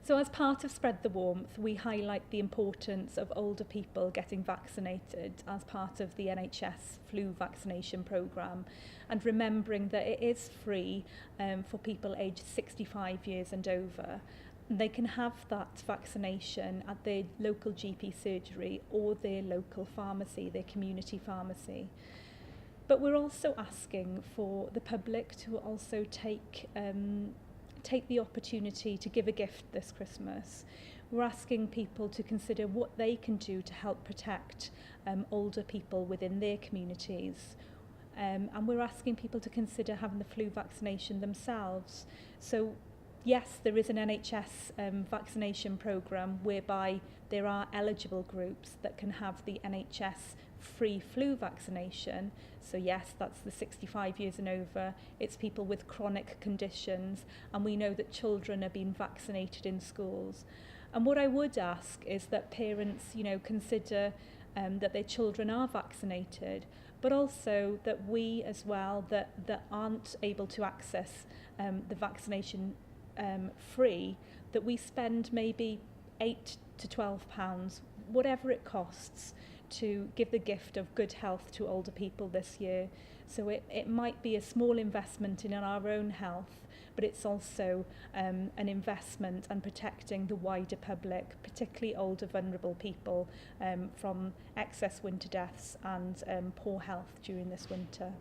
So as part of Spread the Warmth, we highlight the importance of older people getting vaccinated as part of the NHS flu vaccination programme, and remembering that it is free for people aged 65 years and over. They can have that vaccination at their local GP surgery or their local pharmacy, their community pharmacy. But we're also asking for the public to also take the opportunity to give a gift this Christmas. We're asking people to consider what they can do to help protect older people within their communities. And we're asking people to consider having the flu vaccination themselves. So yes, there is an NHS vaccination programme whereby there are eligible groups that can have the NHS free flu vaccination. So yes, that's the 65 years and over. It's people with chronic conditions, and we know that children are being vaccinated in schools. And what I would ask is that parents, consider that their children are vaccinated, but also that we as well that aren't able to access the vaccination free, that we spend maybe £8 to £12, whatever it costs, to give the gift of good health to older people this year. So it might be a small investment in our own health, but it's also an investment and protecting the wider public, particularly older vulnerable people, from excess winter deaths and poor health during this winter.